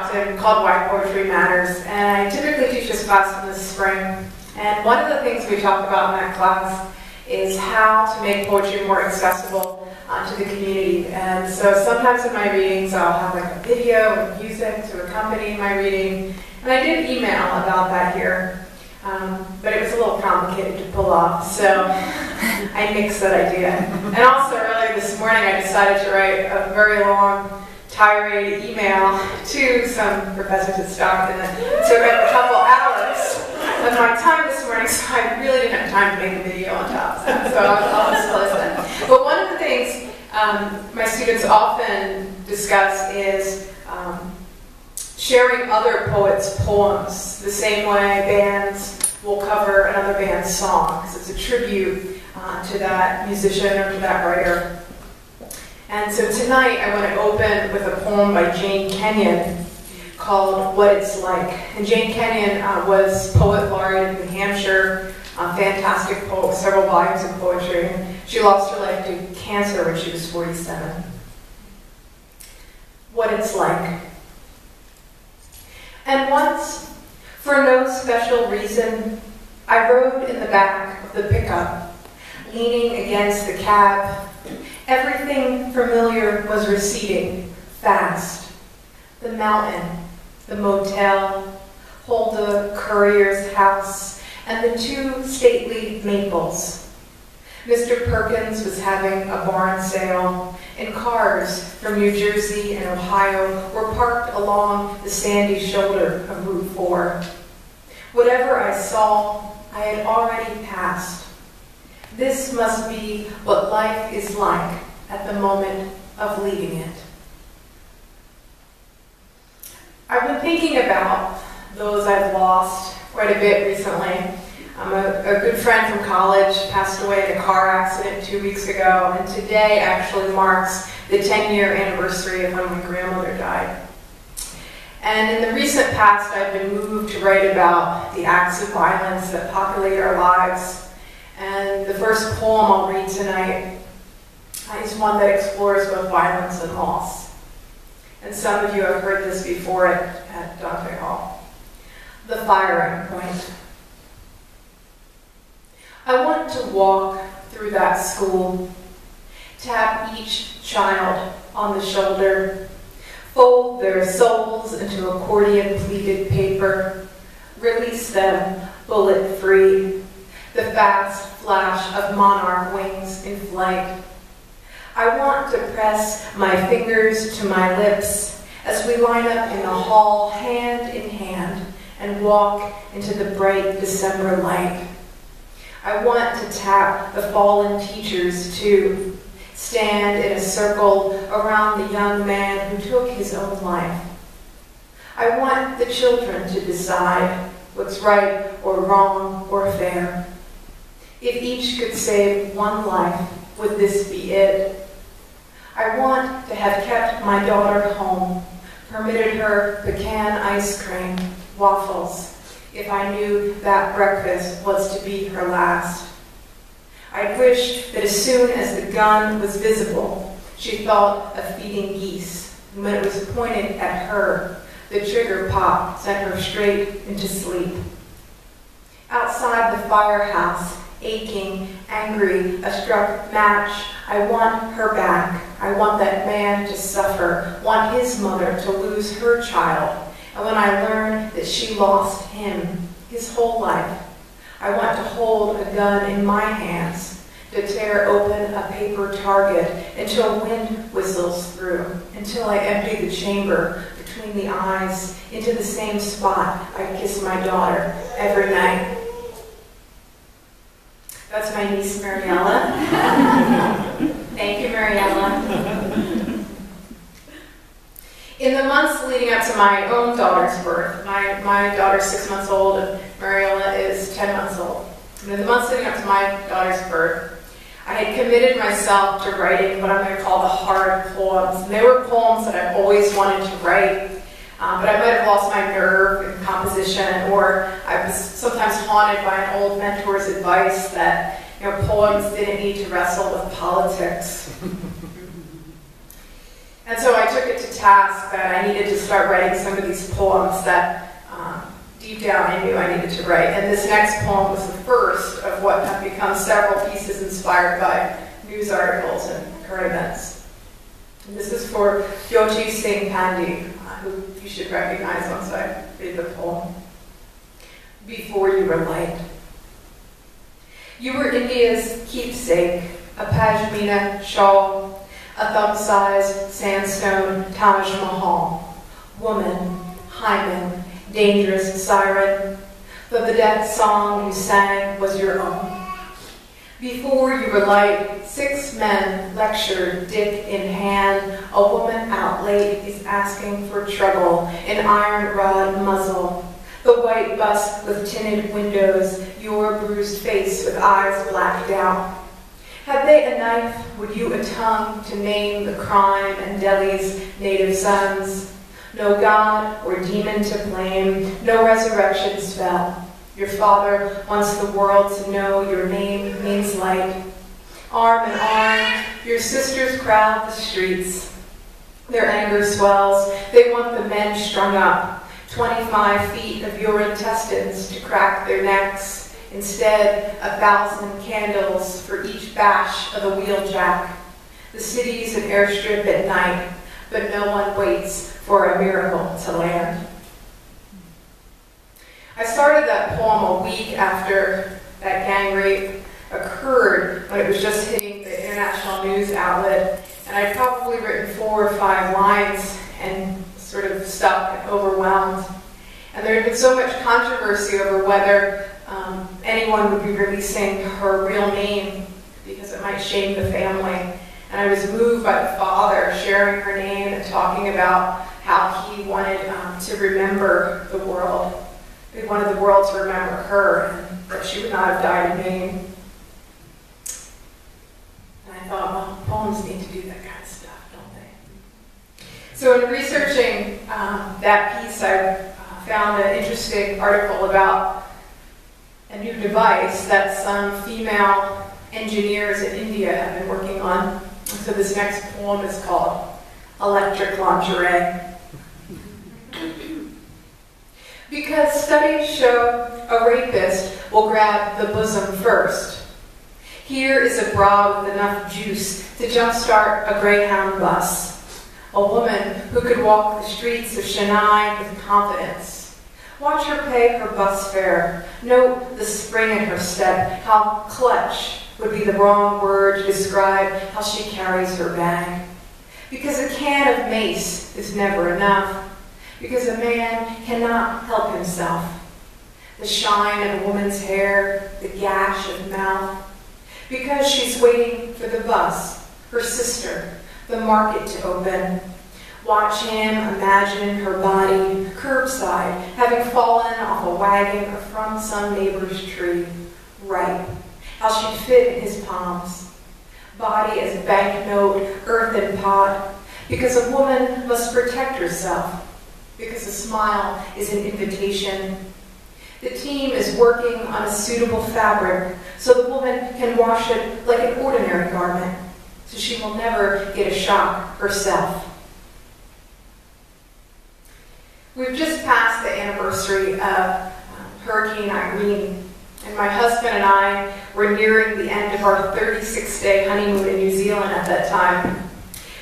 often called Why Poetry Matters, and I typically teach this class in the spring. And one of the things we talk about in that class is how to make poetry more accessible to the community. And so sometimes in my readings I'll have like a video and music to accompany my reading. And I did email about that here, but it was a little complicated to pull off, so I nixed that idea. And also earlier this morning I decided to write a very long tirade email to some professors at Stockton that took up a couple hours of my time this morning, so I really didn't have time to make a video on top of that, so I'll disclose that. But one of the things my students often discuss is sharing other poets' poems, the same way bands will cover another band's song, because it's a tribute to that musician or to that writer. And so tonight I want to open with a poem by Jane Kenyon called What It's Like. And Jane Kenyon was Poet Laureate in New Hampshire, fantastic poet with several volumes of poetry. And she lost her life to cancer when she was 47. What It's Like. And once, for no special reason, I rode in the back of the pickup, leaning against the cab. Everything familiar was receding, fast. The mountain, the motel, Huldah Courier's house, and the two stately maples. Mr. Perkins was having a barn sale, and cars from New Jersey and Ohio were parked along the sandy shoulder of Route 4. Whatever I saw, I had already passed. This must be what life is like at the moment of leaving it. I've been thinking about those I've lost quite a bit recently. A good friend from college passed away in a car accident 2 weeks ago, and today actually marks the 10-year anniversary of when my grandmother died. And in the recent past, I've been moved to write about the acts of violence that populate our lives. And the first poem I'll read tonight is one that explores both violence and loss. And some of you have heard this before at Dante Hall. The firing point. I want to walk through that school, tap each child on the shoulder, fold their souls into accordion pleated paper, release them bullet-free, the fast flash of monarch wings in flight. I want to press my fingers to my lips as we line up in the hall hand in hand and walk into the bright December light. I want to tap the fallen teachers too, stand in a circle around the young man who took his own life. I want the children to decide what's right or wrong or fair. If each could save one life, would this be it? I want to have kept my daughter home, permitted her pecan ice cream, waffles, if I knew that breakfast was to be her last. I wish that as soon as the gun was visible, she thought of feeding geese. And when it was pointed at her, the trigger pop sent her straight into sleep. Outside the firehouse, aching, angry, a struck match, I want her back. I want that man to suffer, want his mother to lose her child. And when I learn that she lost him, his whole life, I want to hold a gun in my hands, to tear open a paper target until wind whistles through, until I empty the chamber between the eyes into the same spot I kiss my daughter every night. That's my niece, Mariella. Thank you, Mariella. In the months leading up to my own daughter's birth, my daughter's 6 months old and Mariella is 10 months old. And in the months leading up to my daughter's birth, I had committed myself to writing what I'm going to call the hard poems. And they were poems that I've always wanted to write, but I might have lost my nerve in composition, or I was sometimes haunted by an old mentor's advice that poems didn't need to wrestle with politics. And so I took it to task that I needed to start writing some of these poems that deep down I knew I needed to write. And this next poem was the first of what have become several pieces inspired by news articles and current events. And this is for Yochi Singh Pandey, who you should recognize once I read the poem. Before you were light. You were India's keepsake, a pashmina shawl, a thumb-sized sandstone Taj Mahal, woman, hymen, dangerous siren, though the death song you sang was your own. Before you were light, 6 men lectured, dick in hand. A woman out late is asking for trouble, an iron rod muzzle. The white bus with tinted windows, your bruised face with eyes blacked out. Had they a knife, would you a tongue to name the crime and Delhi's native sons? No god or demon to blame, no resurrection spell. Your father wants the world to know your name means light. Arm in arm, your sisters crowd the streets. Their anger swells, they want the men strung up. 25 feet of your intestines to crack their necks. Instead, 1,000 candles for each bash of the wheeljack. The city's an airstrip at night, but no one waits for a miracle to land. I started that poem a week after that gang rape occurred, when it was just hitting the international news outlet, and I'd probably written 4 or 5 lines and sort of stuck and overwhelmed. And there had been so much controversy over whether anyone would be releasing her real name because it might shame the family. And I was moved by the father sharing her name and talking about how he wanted to remember the world. He wanted the world to remember her and that she would not have died in vain. And I thought, well, poems need to do that kind of stuff, don't they? So in researching that piece, I found an interesting article about a new device that some female engineers in India have been working on. So this next poem is called Electric Lingerie. Because studies show a rapist will grab the bosom first. Here is a bra with enough juice to jumpstart a Greyhound bus. A woman who could walk the streets of Chennai with confidence. Watch her pay her bus fare. Note the spring in her step, how clutch would be the wrong word to describe how she carries her bag. Because a can of mace is never enough. Because a man cannot help himself. The shine of a woman's hair, the gash of mouth. Because she's waiting for the bus, her sister, the market to open. Watch him imagine her body, curbside, having fallen off a wagon or from some neighbor's tree, ripe. How she'd fit in his palms. Body as banknote, earthen pot. Because a woman must protect herself. Because a smile is an invitation. The team is working on a suitable fabric so the woman can wash it like an ordinary garment, so she will never get a shock herself. We've just passed the anniversary of Hurricane Irene, and my husband and I were nearing the end of our 36-day honeymoon in New Zealand at that time.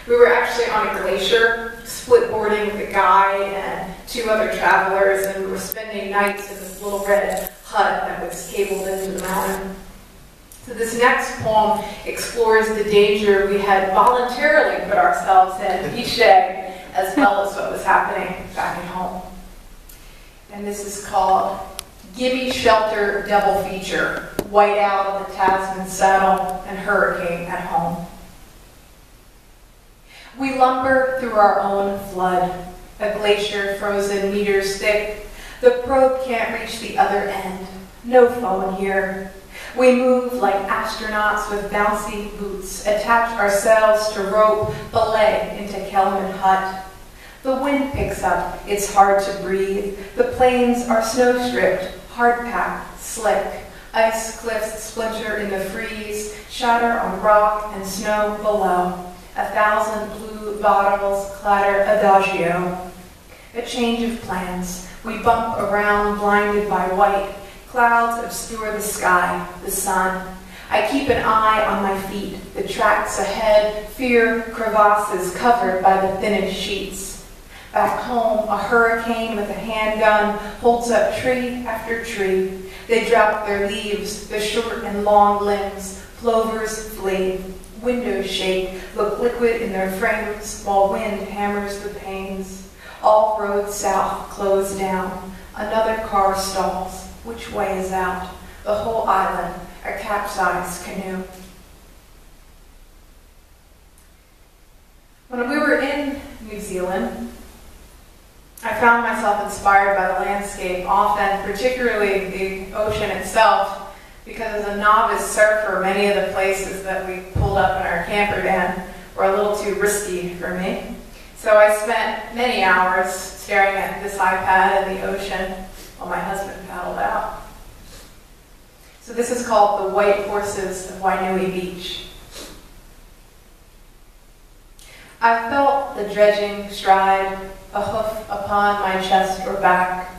We were actually on a glacier, split boarding with a guide and 2 other travelers, and we were spending nights in this little red hut that was cabled into the mountain. So this next poem explores the danger we had voluntarily put ourselves in each day, as well as what was happening back at home. And this is called Gimme Shelter Double Feature, Whiteout on the Tasman Saddle and Hurricane at Home. We lumber through our own flood, a glacier frozen meters thick. The probe can't reach the other end. No phone here. We move like astronauts with bouncy boots, attach ourselves to rope, belay into Kelman Hut. The wind picks up, it's hard to breathe. The plains are snow-stripped, hard-packed, slick. Ice cliffs splinter in the freeze, shatter on rock and snow below. 1,000 blue blue bottles clatter adagio. A change of plans. We bump around, blinded by white. Clouds obscure the sky, the sun. I keep an eye on my feet, the tracks ahead, fear crevasses covered by the thinnest sheets. Back home, a hurricane with a handgun holds up tree after tree. They drop their leaves, the short and long limbs. Plovers flee. Windows shake, look liquid in their frames, while wind hammers the panes. All roads south close down. Another car stalls. Which way is out? The whole island, a capsized canoe. When we were in New Zealand, I found myself inspired by the landscape, often, particularly the ocean itself, because as a novice surfer, many of the places that we pulled up in our camper van were a little too risky for me. So I spent many hours staring at this iPad in the ocean while my husband paddled out. So this is called the White Horses of Wainui Beach. I felt the dredging stride, a hoof upon my chest or back,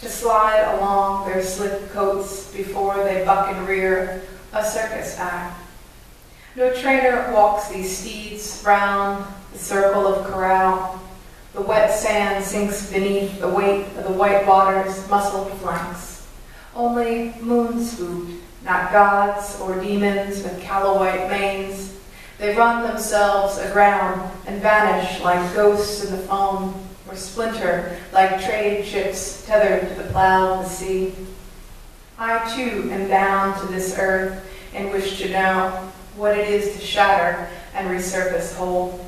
to slide along their slick coats before they buck and rear, a circus act. No trainer walks these steeds round the circle of corral. The wet sand sinks beneath the weight of the white water's muscled flanks. Only moon swooped, not gods or demons with callow white manes. They run themselves aground and vanish like ghosts in the foam, or splinter like trade ships tethered to the plow of the sea. I too am bound to this earth and wish to know what it is to shatter and resurface whole.